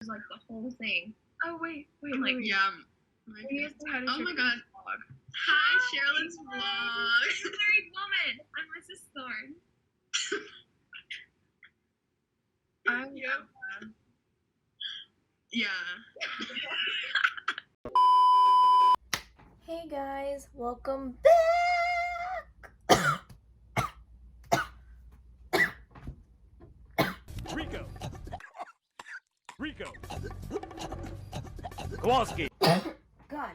like the whole thing. Oh wait. Yeah. Oh my god. Hi, Sherilyn's vlog. You're a married woman. I'm Mrs. Thorne. I'm Yeah. Hey guys, welcome back! Rico! Kowalski! God,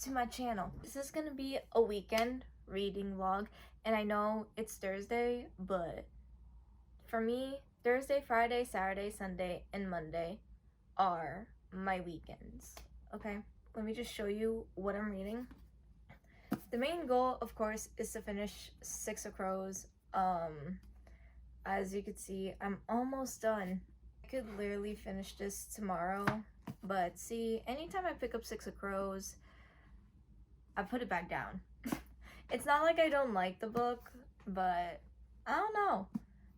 to my channel. This is gonna be a weekend reading vlog, and I know it's Thursday, but for me, Thursday, Friday, Saturday, Sunday, and Monday are my weekends, okay? Let me just show you what I'm reading. The main goal, of course, is to finish Six of Crows. As you can see, I'm almost done. I could literally finish this tomorrow, but see, anytime I pick up Six of Crows, I put it back down. It's not like I don't like the book, but I don't know.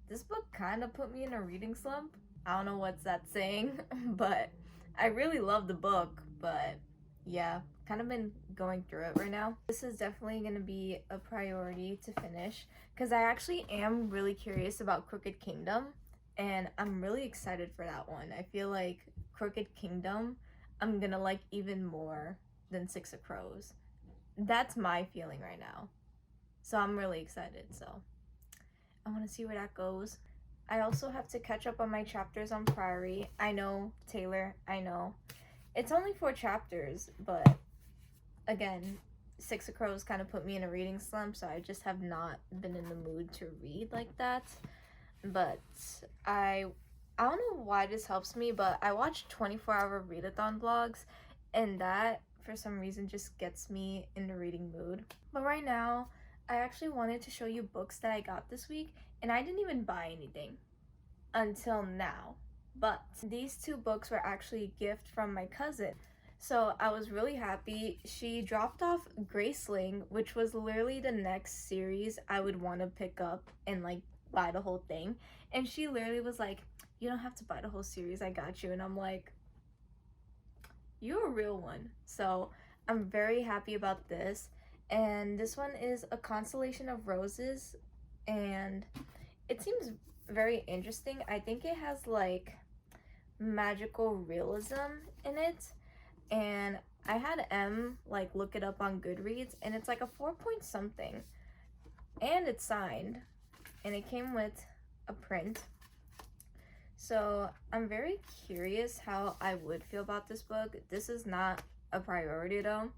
This book kind of put me in a reading slump. I don't know what's that saying, but I really love the book, but yeah, kind of been going through it right now. This is definitely going to be a priority to finish because I actually am really curious about Crooked Kingdom, and I'm really excited for that one. I feel like Crooked Kingdom I'm gonna like even more than Six of Crows. That's my feeling right now, so I'm really excited. So I want to see where that goes. I also have to catch up on my chapters on Priory. I know, Taylor, I know. It's only 4 chapters, but again, Six of Crows kind of put me in a reading slump, so I just have not been in the mood to read like that. But I don't know why this helps me, but I watch 24-hour readathon vlogs, and that for some reason just gets me in the reading mood. But right now, I actually wanted to show you books that I got this week, and I didn't even buy anything until now. But these 2 books were actually a gift from my cousin. So I was really happy. She dropped off Graceling, which was literally the next series I would want to pick up and like buy the whole thing. And she literally was like, "You don't have to buy the whole series, I got you." And I'm like, you're a real one. So I'm very happy about this. And this one is A Constellation of Roses, and it seems very interesting. I think it has like magical realism in it, and I had M like look it up on Goodreads, and it's like a 4 point something, and it's signed, and it came with a print. So I'm very curious how I would feel about this book. This is not a priority though,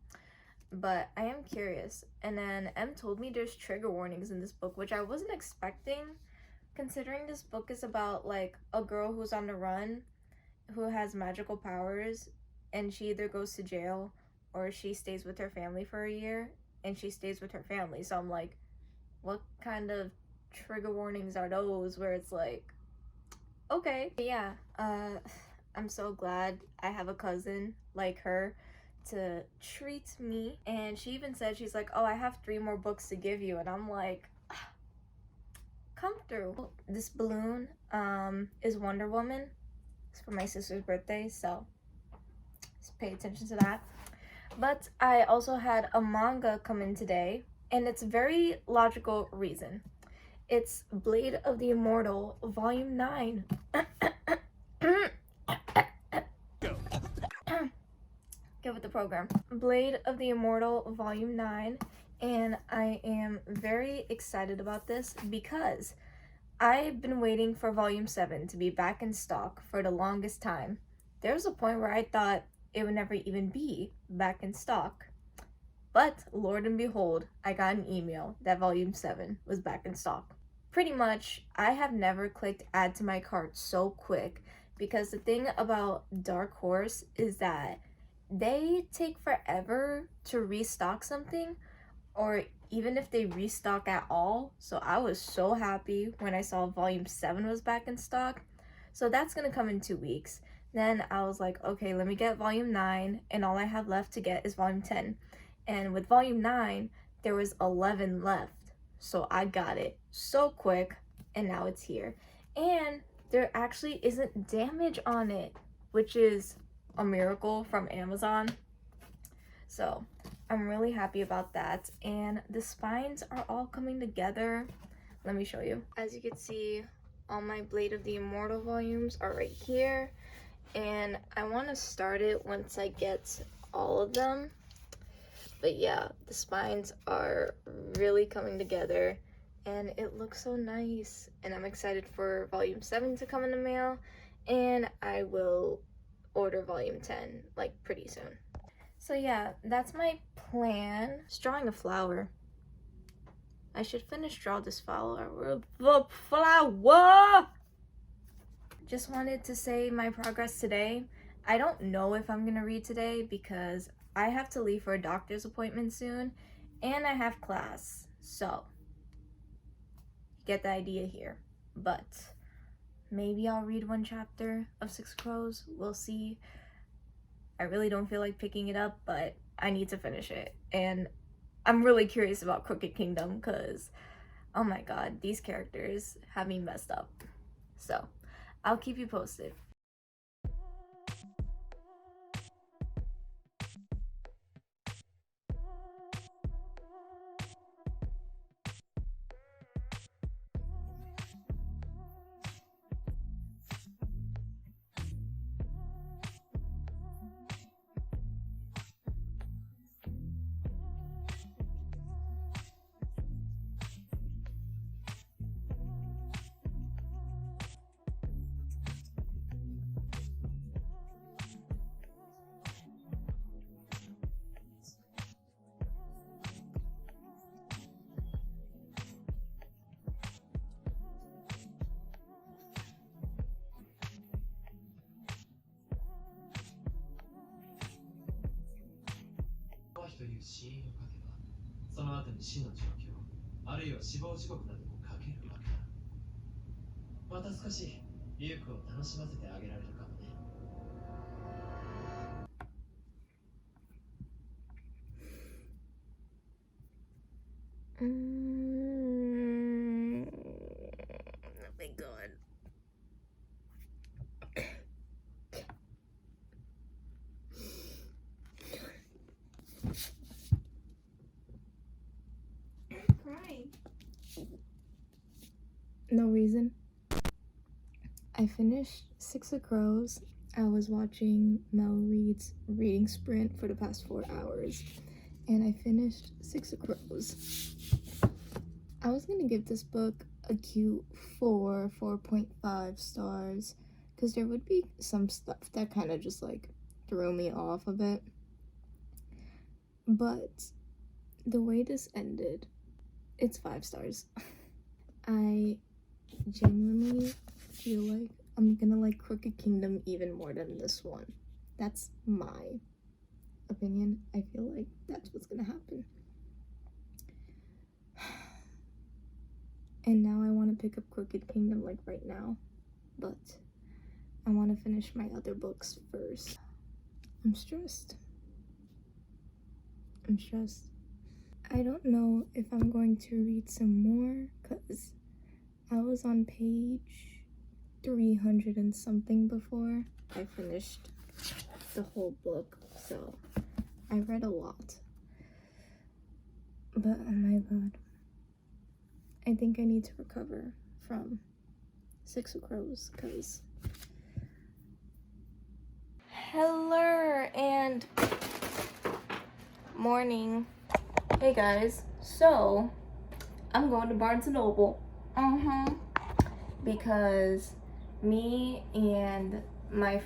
but I am curious. And then M told me there's trigger warnings in this book, which I wasn't expecting, considering this book is about like a girl who's on the run, who has magical powers, and she either goes to jail or she stays with her family for a year, and she stays with her family. So I'm like, what kind of trigger warnings are those where it's like, okay. But yeah, I'm so glad I have a cousin like her to treat me. And she even said, she's like, "Oh, I have 3 more books to give you." And I'm like, come through. This balloon is Wonder Woman. It's for my sister's birthday, so just pay attention to that. But I also had a manga come in today, and it's a very logical reason. It's Blade of the Immortal, Volume 9. Get with the program. Blade of the Immortal, Volume 9. And I am very excited about this because I've been waiting for Volume 7 to be back in stock for the longest time. There was a point where I thought it would never even be back in stock. But, Lord and behold, I got an email that Volume 7 was back in stock. Pretty much, I have never clicked add to my cart so quick, because the thing about Dark Horse is that they take forever to restock something, or even if they restock at all. So I was so happy when I saw Volume 7 was back in stock. So that's gonna come in 2 weeks. Then I was like, okay, let me get Volume 9, and all I have left to get is Volume 10. And with Volume 9, there was 11 left. So I got it so quick, and now it's here. And there actually isn't damage on it. which is a miracle from Amazon. So I'm really happy about that. And the spines are all coming together. Let me show you. As you can see, all my Blade of the Immortal volumes are right here. And I want to start it once I get all of them. But yeah, the spines are really coming together. And it looks so nice. And I'm excited for volume 7 to come in the mail. And I will order volume 10 like pretty soon. So yeah, that's my plan. Just drawing a flower. I should finish draw this flower. The flower! Just wanted to say my progress today. I don't know if I'm gonna read today because I have to leave for a doctor's appointment soon and I have class. So, get the idea here. But maybe I'll read one chapter of Six Crows. We'll see. I really don't feel like picking it up, but I need to finish it. And I'm really curious about Crooked Kingdom because, oh my god, these characters have me messed up. So, I'll keep you posted. Oh my god. Crying. No reason. I finished Six of Crows. I was watching Mel Reed's reading sprint for the past 4 hours. And I finished Six of Crows. I was gonna give this book a cute 4.5 stars. Because there would be some stuff that kind of just like threw me off a bit. But the way this ended, it's 5 stars. I genuinely feel like I'm gonna like Crooked Kingdom even more than this one. That's my opinion. I feel like that's what's gonna happen. And now I want to pick up Crooked Kingdom like right now. But I want to finish my other books first. I'm stressed. I don't know if I'm going to read some more because I was on page 300 and something before I finished the whole book, so I read a lot. But oh my god, I think I need to recover from Six of Crows because hello and morning. Hey guys, so I'm going to Barnes & Noble because me and my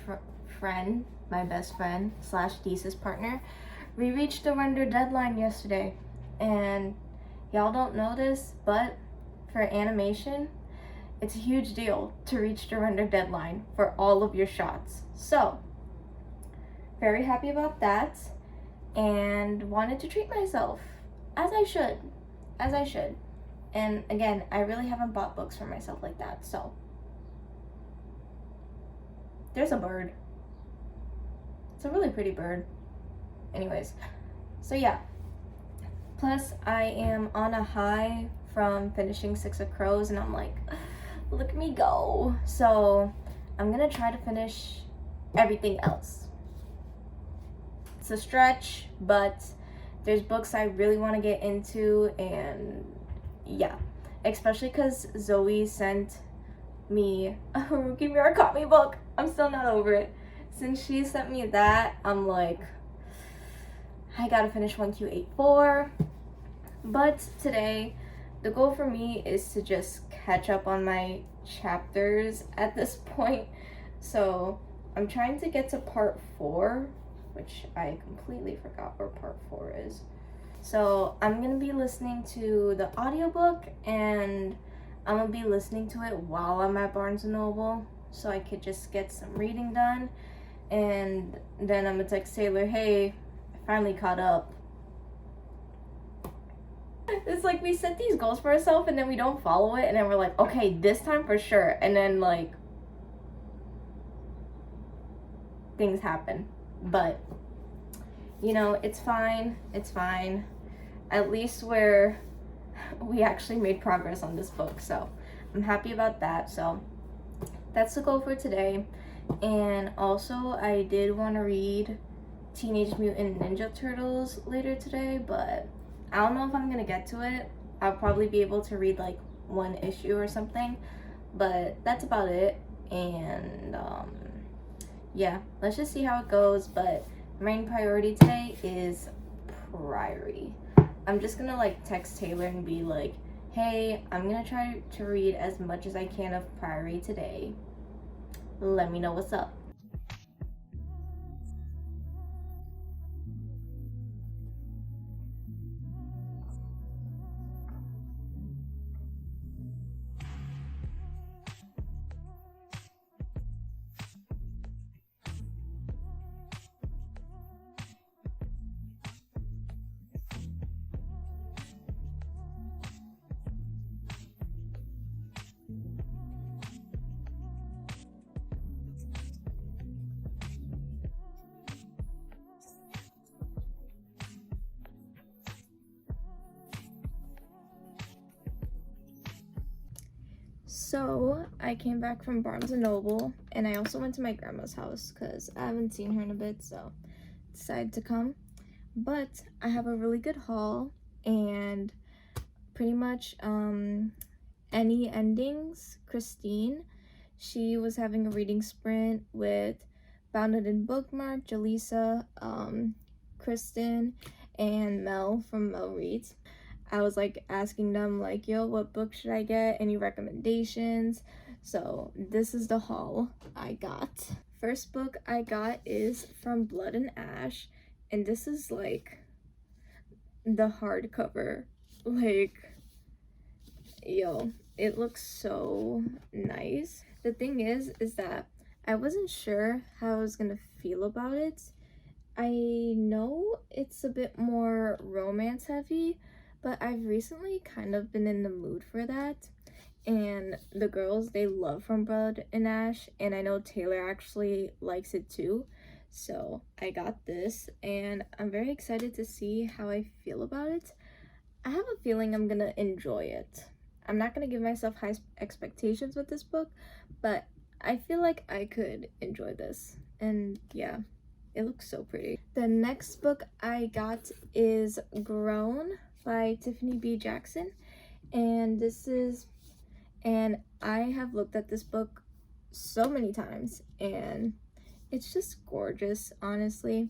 friend, my best friend slash thesis partner, we reached the render deadline yesterday. And y'all don't know this, but for animation, it's a huge deal to reach the render deadline for all of your shots. So very happy about that and wanted to treat myself as I should. And again, I really haven't bought books for myself like that. So there's a bird. It's a really pretty bird. Anyways, so yeah. Plus, I am on a high from finishing Six of Crows, and I'm like, look at me go. So I'm gonna try to finish everything else. It's a stretch, but there's books I really want to get into, and yeah, especially because Zoe sent me a Haruki Murakami book. I'm still not over it. Since she sent me that, I'm like, I gotta finish 1Q84. But today, the goal for me is to just catch up on my chapters at this point. So I'm trying to get to part 4, which I completely forgot where part 4 is. So I'm gonna be listening to the audiobook, and I'm gonna be listening to it while I'm at Barnes & Noble, so I could just get some reading done. And then I'm gonna text Taylor, hey, I finally caught up. It's like we set these goals for ourselves and then we don't follow it, and then we're like, okay, this time for sure, and then like things happen. But you know, it's fine. At least we actually made progress on this book, so I'm happy about that. So that's the goal for today. And also, I did want to read Teenage Mutant Ninja Turtles later today, but I don't know if I'm gonna get to it. I'll probably be able to read like 1 issue or something, but that's about it. And yeah, let's just see how it goes. But main priority today is priority. I'm just gonna like text Taylor and be like, hey, I'm gonna try to read as much as I can of priority today. Let me know what's up. So I came back from Barnes & Noble, and I also went to my grandma's house because I haven't seen her in a bit, so decided to come. But I have a really good haul, and pretty much Any Endings, Christine, she was having a reading sprint with Bounded and Bookmark, Jaleesa, Kristen, and Mel from Mel Reads. I was like asking them like, yo, what book should I get? Any recommendations? So this is the haul I got. First book I got is From Blood and Ash, and this is like the hardcover. Like, yo, it looks so nice. The thing is that I wasn't sure how I was gonna feel about it. I know it's a bit more romance heavy, but I've recently kind of been in the mood for that. And the girls, they love From Blood and Ash, and I know Taylor actually likes it too. So I got this, and I'm very excited to see how I feel about it. I have a feeling I'm gonna enjoy it. I'm not gonna give myself high expectations with this book, but I feel like I could enjoy this. And yeah, it looks so pretty. The next book I got is Grown by Tiffany B. Jackson, and I have looked at this book so many times, and it's just gorgeous, honestly.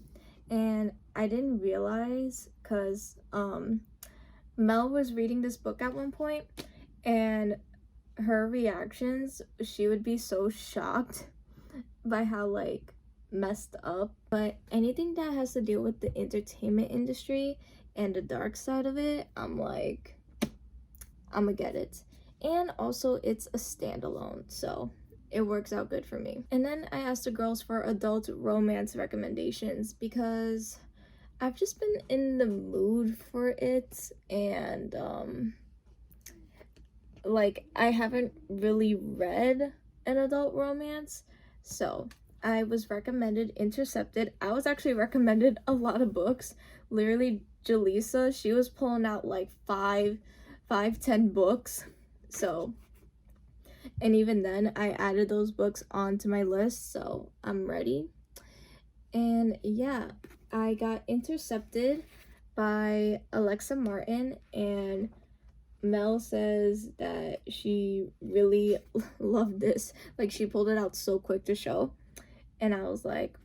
And I didn't realize, because Mel was reading this book at one point, and her reactions, she would be so shocked by how like messed up. But anything that has to deal with the entertainment industry and the dark side of it, I'm like, I'm gonna get it. And also it's a standalone, so it works out good for me. And then I asked the girls for adult romance recommendations because I've just been in the mood for it, and like I haven't really read an adult romance, so I was recommended Intercepted. I was actually recommended a lot of books. Literally, Jaleesa, she was pulling out like 5-10 books. So And even then, I added those books onto my list, so I'm ready. And yeah, I got intercepted by Alexa Martin, and Mel says that she really loved this. Like, she pulled it out so quick to show. And I was like,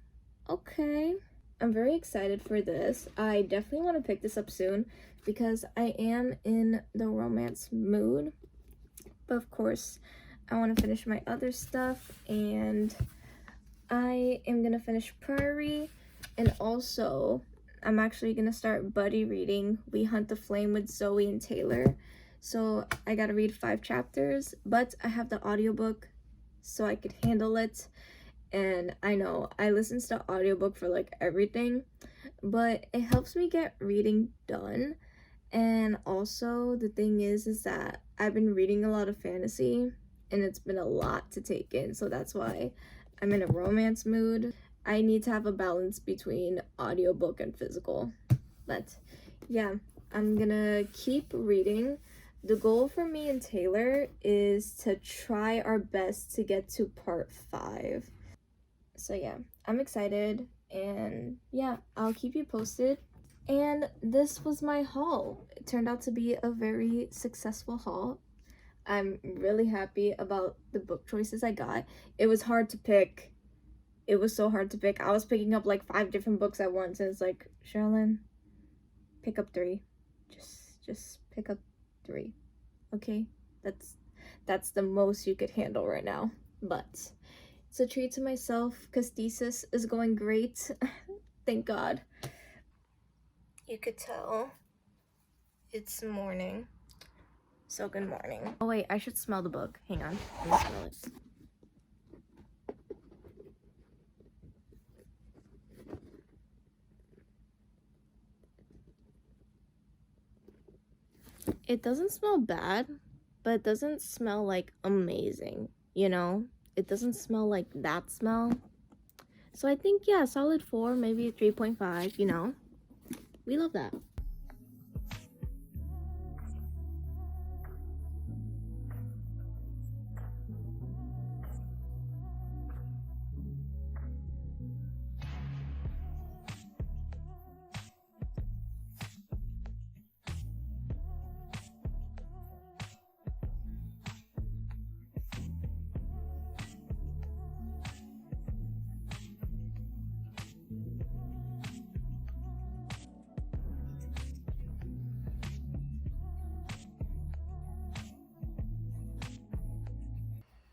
okay. I'm very excited for this. I definitely want to pick this up soon because I am in the romance mood. But of course, I want to finish my other stuff, and I am going to finish Prairie, and also I'm actually going to start buddy reading We Hunt the Flame with Zoe and Taylor. So I got to read 5 chapters, but I have the audiobook so I could handle it. And I know I listen to audiobook for like everything, but it helps me get reading done. And also the thing is that I've been reading a lot of fantasy and it's been a lot to take in, so that's why I'm in a romance mood. I need to have a balance between audiobook and physical. But yeah, I'm gonna keep reading. The goal for me and Taylor is to try our best to get to part 5. So yeah, I'm excited, and yeah, I'll keep you posted. And this was my haul. It turned out to be a very successful haul. I'm really happy about the book choices I got. It was hard to pick. It was so hard to pick. I was picking up like 5 different books at once, and it's like, Sherilyn, pick up 3. Just pick up 3. Okay? That's the most you could handle right now. But it's a treat to myself because thesis is going great. Thank God. You could tell it's morning. So good morning. Oh wait, I should smell the book. Hang on. Let me smell it. It doesn't smell bad, but it doesn't smell like amazing, you know? It doesn't smell like that smell. So I think, yeah, solid 4, maybe 3.5, you know? We love that.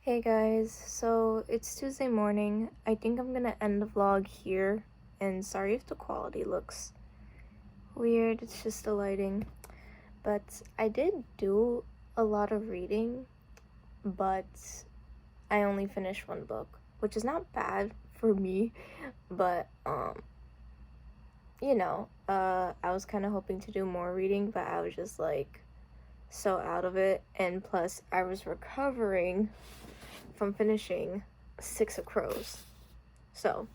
Hey guys, so it's Tuesday morning. I think I'm gonna end the vlog here, and sorry if the quality looks weird, it's just the lighting. But I did do a lot of reading, but I only finished 1 book, which is not bad for me, but you know, I was kind of hoping to do more reading, but I was just like so out of it, and plus I was recovering from finishing 6 of Crows, so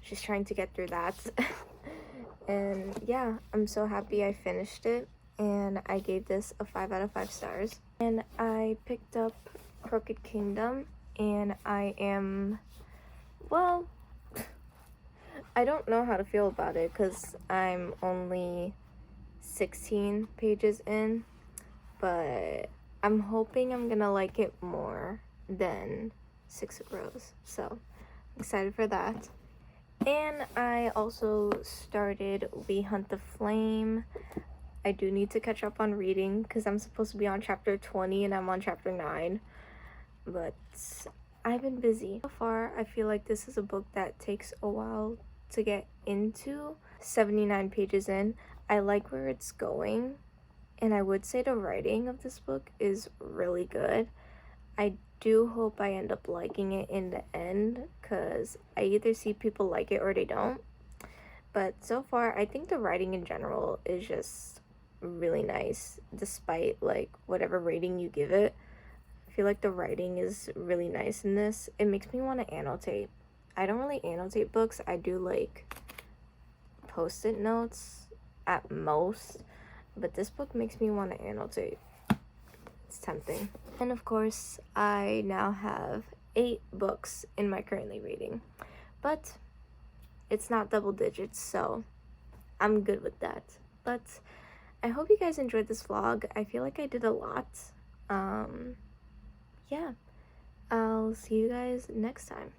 she's trying to get through that. And yeah, I'm so happy I finished it, and I gave this a 5 out of 5 stars. And I picked up Crooked Kingdom, and I am, well, I don't know how to feel about it because I'm only 16 pages in, but I'm hoping I'm gonna like it more than 6 of Crows, so I'm excited for that. And I also started We Hunt the Flame. I do need to catch up on reading because I'm supposed to be on chapter 20 and I'm on chapter 9, but I've been busy. So far, I feel like this is a book that takes a while to get into. 79 pages in. I like where it's going, and I would say the writing of this book is really good. I do hope I end up liking it in the end because I either see people like it or they don't. But so far, I think the writing in general is just really nice, despite like whatever rating you give it. I feel like the writing is really nice in this. It makes me want to annotate. I don't really annotate books. I do like post-it notes at most, but this book makes me want to annotate. It's tempting. And of course, I now have 8 books in my currently reading. But it's not double digits, so I'm good with that. But I hope you guys enjoyed this vlog. I feel like I did a lot. Yeah. I'll see you guys next time.